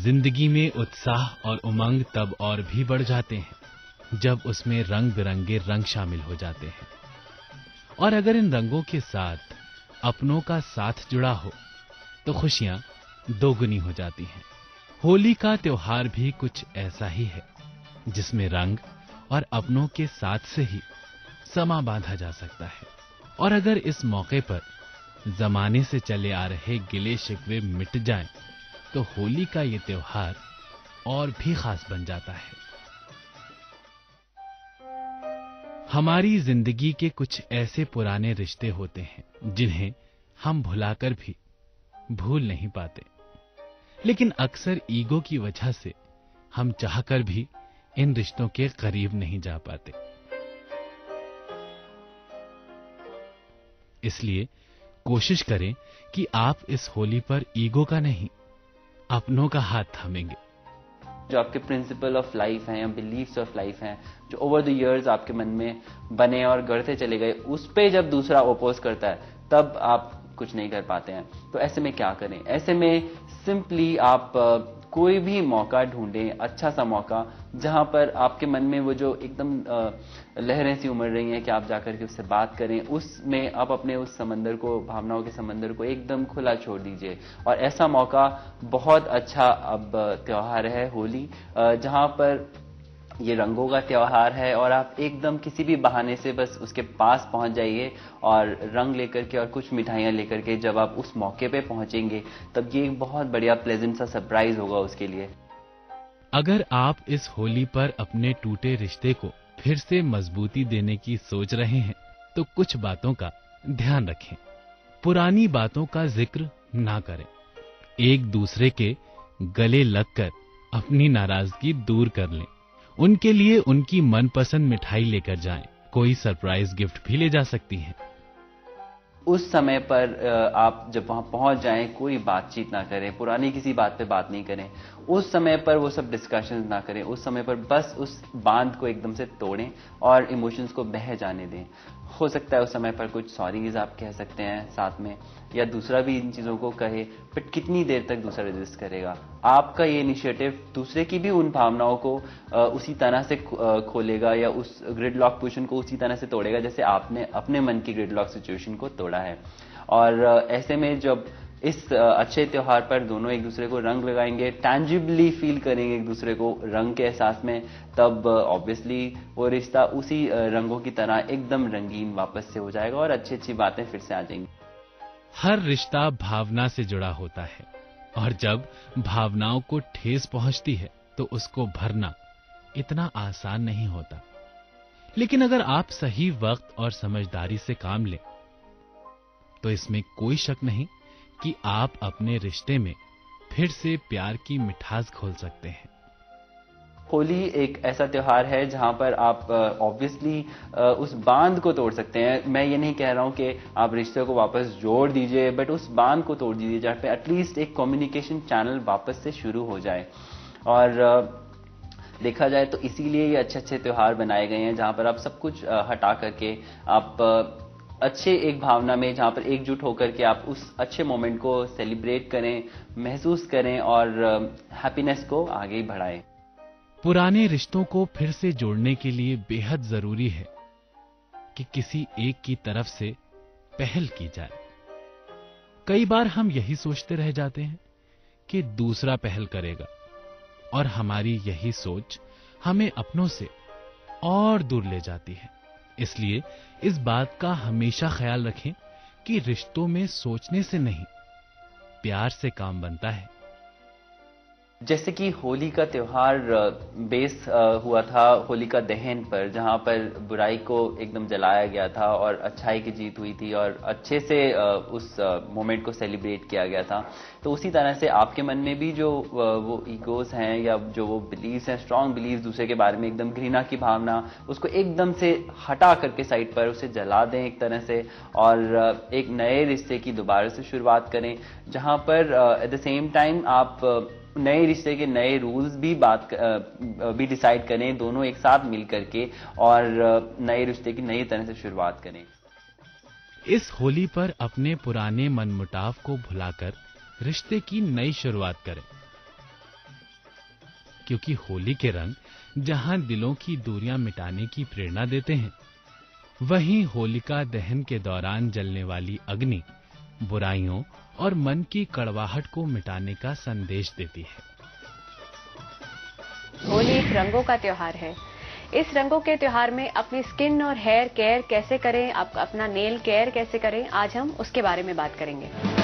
जिंदगी में उत्साह और उमंग तब और भी बढ़ जाते हैं जब उसमें रंग बिरंगे रंग शामिल हो जाते हैं, और अगर इन रंगों के साथ अपनों का साथ जुड़ा हो तो खुशियां दोगुनी हो जाती हैं। होली का त्योहार भी कुछ ऐसा ही है जिसमें रंग और अपनों के साथ से ही समा बांधा जा सकता है। और अगर इस मौके पर जमाने से चले आ रहे गिले शिकवे मिट जाएं, तो होली का ये त्योहार और भी खास बन जाता है। हमारी जिंदगी के कुछ ऐसे पुराने रिश्ते होते हैं जिन्हें हम भुलाकर भी भूल नहीं पाते, लेकिन अक्सर ईगो की वजह से हम चाहकर भी इन रिश्तों के करीब नहीं जा पाते। इसलिए कोशिश करें कि आप इस होली पर ईगो का नहीं, अपनों का हाथ थामेंगे। जो आपके प्रिंसिपल ऑफ लाइफ हैं या बिलीफ्स ऑफ लाइफ हैं, जो ओवर द इयर्स आपके मन में बने और गढ़ते चले गए, उस पे जब दूसरा ओपोज करता है तब आप कुछ नहीं कर पाते हैं। तो ऐसे में क्या करें? ऐसे में सिंपली आप कोई भी मौका ढूंढें, अच्छा सा मौका, जहां पर आपके मन में वो जो एकदम लहरें सी उमड़ रही हैं कि आप जाकर के उससे बात करें, उसमें आप अपने उस समंदर को, भावनाओं के समंदर को एकदम खुला छोड़ दीजिए। और ऐसा मौका बहुत अच्छा अब त्योहार है होली, जहां पर ये रंगों का त्योहार है और आप एकदम किसी भी बहाने से बस उसके पास पहुंच जाइए और रंग लेकर के और कुछ मिठाइयां लेकर के जब आप उस मौके पे पहुंचेंगे तब ये एक बहुत बढ़िया प्लेजेंट सा सरप्राइज होगा उसके लिए। अगर आप इस होली पर अपने टूटे रिश्ते को फिर से मजबूती देने की सोच रहे हैं तो कुछ बातों का ध्यान रखें। पुरानी बातों का जिक्र ना करें। एक दूसरे के गले लगकर अपनी नाराजगी दूर कर लें। उनके लिए उनकी मनपसंद मिठाई लेकर जाएं। कोई सरप्राइज गिफ्ट भी ले जा सकती हैं। उस समय पर आप जब वहां पहुंच जाएं, कोई बातचीत ना करें, पुरानी किसी बात पे बात नहीं करें। उस समय पर वो सब डिस्कशन ना करें। उस समय पर बस उस बांध को एकदम से तोड़ें और इमोशंस को बह जाने दें। हो सकता है उस समय पर कुछ सॉरीज आप कह सकते हैं साथ में, या दूसरा भी इन चीजों को कहे, बट कितनी देर तक दूसरा रेजिस्ट करेगा? आपका ये इनिशिएटिव दूसरे की भी उन भावनाओं को उसी तरह से खोलेगा या उस ग्रिडलॉक पोजीशन को उसी तरह से तोड़ेगा जैसे आपने अपने मन की ग्रिडलॉक सिचुएशन को तोड़ा है। और ऐसे में जब इस अच्छे त्योहार पर दोनों एक दूसरे को रंग लगाएंगे, टैंजिबली फील करेंगे एक दूसरे को रंग के एहसास में, तब ऑब्वियसली वो रिश्ता उसी रंगों की तरह एकदम रंगीन वापस से हो जाएगा और अच्छी अच्छी बातें फिर से आ जाएंगी। हर रिश्ता भावना से जुड़ा होता है और जब भावनाओं को ठेस पहुंचती है तो उसको भरना इतना आसान नहीं होता। लेकिन अगर आप सही वक्त और समझदारी से काम लें तो इसमें कोई शक नहीं कि आप अपने रिश्ते में फिर से प्यार की मिठास घोल सकते हैं। होली एक ऐसा त्योहार है जहां पर आप ऑब्वियसली उस बांध को तोड़ सकते हैं। मैं ये नहीं कह रहा हूं कि आप रिश्ते को वापस जोड़ दीजिए, बट उस बांध को तोड़ दीजिए जहां पे एटलीस्ट एक कम्युनिकेशन चैनल वापस से शुरू हो जाए। और देखा जाए तो इसीलिए ये अच्छे अच्छे त्योहार बनाए गए हैं जहां पर आप सब कुछ हटा करके आप अच्छे एक भावना में, जहां पर एकजुट होकर के आप उस अच्छे मोमेंट को सेलिब्रेट करें, महसूस करें और हैप्पीनेस को आगे बढ़ाएं। पुराने रिश्तों को फिर से जोड़ने के लिए बेहद जरूरी है कि किसी एक की तरफ से पहल की जाए। कई बार हम यही सोचते रह जाते हैं कि दूसरा पहल करेगा और हमारी यही सोच हमें अपनों से और दूर ले जाती है। इसलिए इस बात का हमेशा ख्याल रखें कि रिश्तों में सोचने से नहीं, प्यार से काम बनता है। जैसे कि होली का त्योहार बेस हुआ था होलिका दहन पर, जहां पर बुराई को एकदम जलाया गया था और अच्छाई की जीत हुई थी और अच्छे से उस मोमेंट को सेलिब्रेट किया गया था। तो उसी तरह से आपके मन में भी जो वो ईगोस हैं या जो वो बिलीव्स हैं, स्ट्रांग बिलीव्स दूसरे के बारे में, एकदम घृणा की भावना, उसको एकदम से हटा करके साइड पर उसे जला दें एक तरह से, और एक नए रिश्ते की दोबारा से शुरुआत करें जहां पर एट द सेम टाइम आप नए रिश्ते के नए रूल्स भी डिसाइड करें दोनों एक साथ मिल करके, और नए रिश्ते की नई तरह से शुरुआत करें। इस होली पर अपने पुराने मनमुटाव को भुलाकर रिश्ते की नई शुरुआत करें। क्योंकि होली के रंग जहां दिलों की दूरियां मिटाने की प्रेरणा देते हैं, वहीं होलिका दहन के दौरान जलने वाली अग्नि बुराइयों और मन की कड़वाहट को मिटाने का संदेश देती है। होली एक रंगों का त्योहार है। इस रंगों के त्योहार में अपनी स्किन और हेयर केयर कैसे करें, आप अपना नेल केयर कैसे करें, आज हम उसके बारे में बात करेंगे।